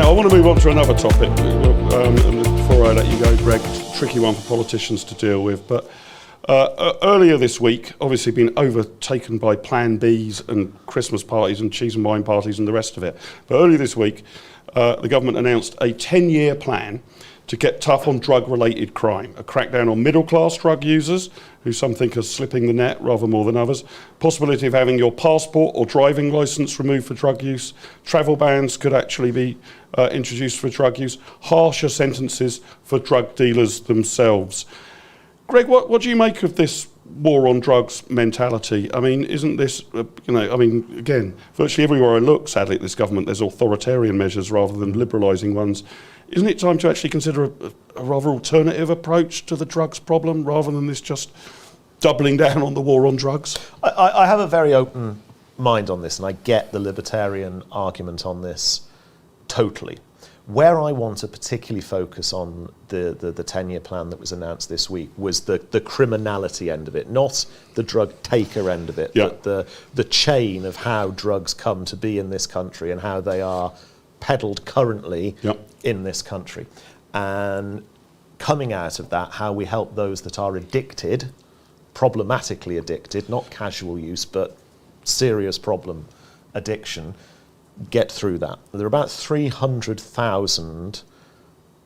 I want to move on to another topic. And before I let you go, Greg, it's a tricky one for politicians to deal with. But earlier this week, obviously been overtaken by Plan Bs and Christmas parties and cheese and wine parties and the rest of it. But earlier this week, the government announced a 10-year plan to get tough on drug-related crime, a crackdown on middle-class drug users, who some think are slipping the net rather more than others, possibility of having your passport or driving licence removed for drug use, travel bans could actually be introduced for drug use, harsher sentences for drug dealers themselves. Greg, what do you make of this war on drugs mentality? I mean, isn't this, again, virtually everywhere I look, sadly, at this government, there's authoritarian measures rather than liberalising ones. Isn't it time to actually consider a rather alternative approach to the drugs problem rather than this just doubling down on the war on drugs? I have a very open mind on this, and I get the libertarian argument on this totally. Where I want to particularly focus on the 10-year plan that was announced this week was the criminality end of it, not the drug taker end of it, but the chain of how drugs come to be in this country and how they are peddled currently in this country. And coming out of that, how we help those that are addicted, problematically addicted, not casual use, but serious problem addiction, get through that. There are about 300,000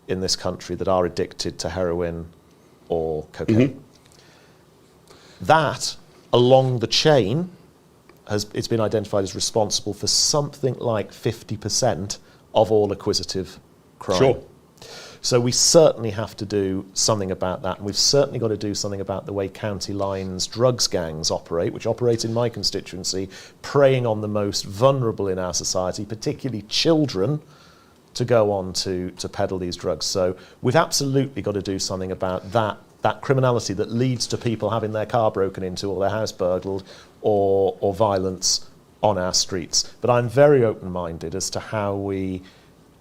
in this country that are addicted to heroin or cocaine. That, along the chain, it's been identified as responsible for something like 50% of all acquisitive crime. Sure. So we certainly have to do something about that, and we've certainly got to do something about the way county lines drugs gangs operate, which operate in my constituency, preying on the most vulnerable in our society, particularly children, to go on to peddle these drugs. So we've absolutely got to do something about that criminality that leads to people having their car broken into or their house burgled or violence on our streets. But I'm very open-minded as to how we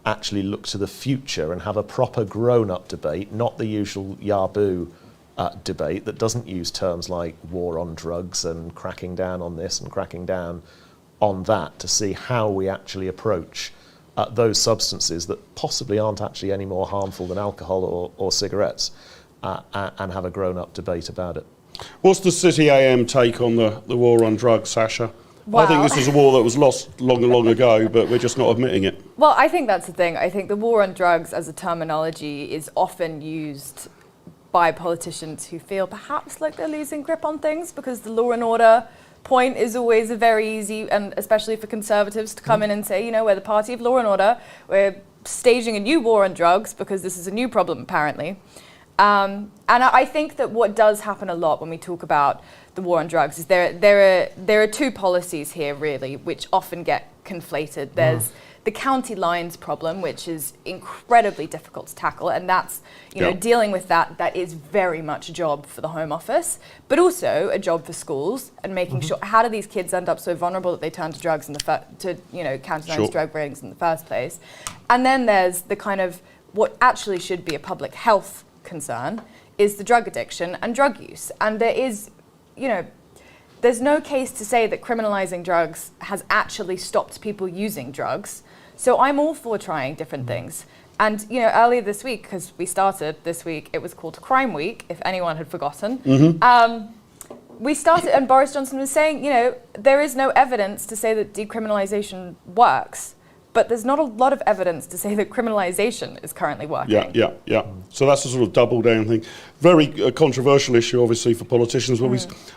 actually look to the future and have a proper grown-up debate, not the usual yaboo debate that doesn't use terms like war on drugs and cracking down on this and cracking down on that, to see how we actually approach those substances that possibly aren't actually any more harmful than alcohol or cigarettes, and have a grown-up debate about it. What's the City AM take on the war on drugs, Sascha? Well, I think this was a war that was lost long ago, but we're just not admitting it. Well, I think that's the thing. I think the war on drugs as a terminology is often used by politicians who feel perhaps like they're losing grip on things, because the law and order point is always a very easy, and especially for Conservatives to come in and say, we're the party of law and order, we're staging a new war on drugs because this is a new problem apparently. And I think that what does happen a lot when we talk about the war on drugs is there are two policies here really which often get conflated. There's the county lines problem, which is incredibly difficult to tackle, and that's dealing with that is very much a job for the Home Office, but also a job for schools, and making sure, how do these kids end up so vulnerable that they turn to drugs in the county lines drug ratings in the first place. And then there's the kind of what actually should be a public health concern is the drug addiction and drug use. And there is, there's no case to say that criminalizing drugs has actually stopped people using drugs. So I'm all for trying different things. And, earlier this week, because we started this week, it was called Crime Week, if anyone had forgotten. We started, and Boris Johnson was saying, there is no evidence to say that decriminalization works. But there's not a lot of evidence to say that criminalisation is currently working. Yeah. So that's a sort of double down thing. Very controversial issue, obviously, for politicians. But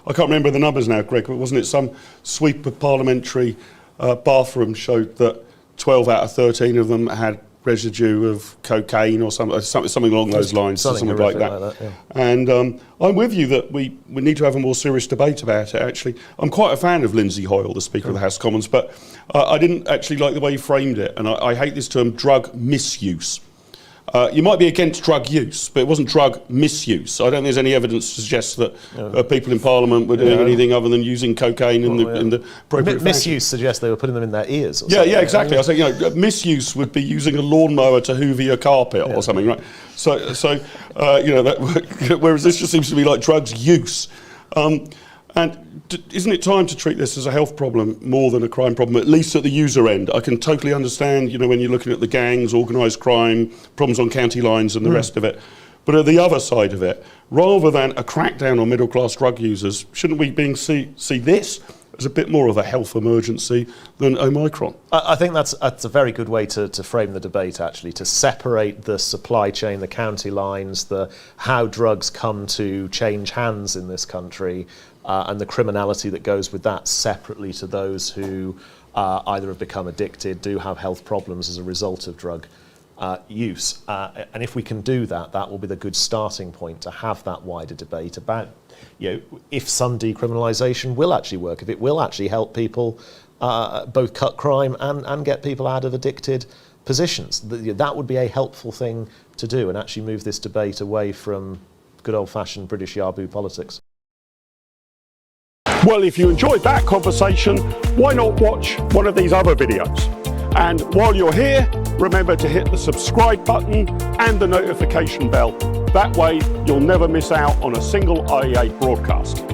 I can't remember the numbers now, Greg, but wasn't it some sweep of parliamentary bathroom showed that 12 out of 13 of them had residue of cocaine or something along those lines, something like that. And I'm with you that we need to have a more serious debate about it, actually. I'm quite a fan of Lindsay Hoyle, the Speaker of the House of Commons, but I didn't actually like the way he framed it, and I hate this term, drug misuse. You might be against drug use, but it wasn't drug misuse. I don't think there's any evidence to suggest that people in Parliament were doing anything other than using cocaine in the appropriate misuse suggests they were putting them in their ears or something. Yeah, exactly. I was saying, misuse would be using a lawnmower to hoover your carpet or something, right? So whereas this just seems to be like drugs use. And isn't it time to treat this as a health problem more than a crime problem, at least at the user end? I can totally understand, when you're looking at the gangs, organised crime, problems on county lines and the rest of it. But at the other side of it, rather than a crackdown on middle-class drug users, shouldn't we see this as a bit more of a health emergency than Omicron? I think that's a very good way to frame the debate, actually, to separate the supply chain, the county lines, how drugs come to change hands in this country, and the criminality that goes with that separately to those who either have become addicted, do have health problems as a result of drug use. And if we can do that, that will be the good starting point to have that wider debate about if some decriminalisation will actually work, if it will actually help people both cut crime and get people out of addicted positions. That would be a helpful thing to do and actually move this debate away from good old-fashioned British Yahoo politics. Well, if you enjoyed that conversation, why not watch one of these other videos? And while you're here, remember to hit the subscribe button and the notification bell. That way, you'll never miss out on a single IEA broadcast.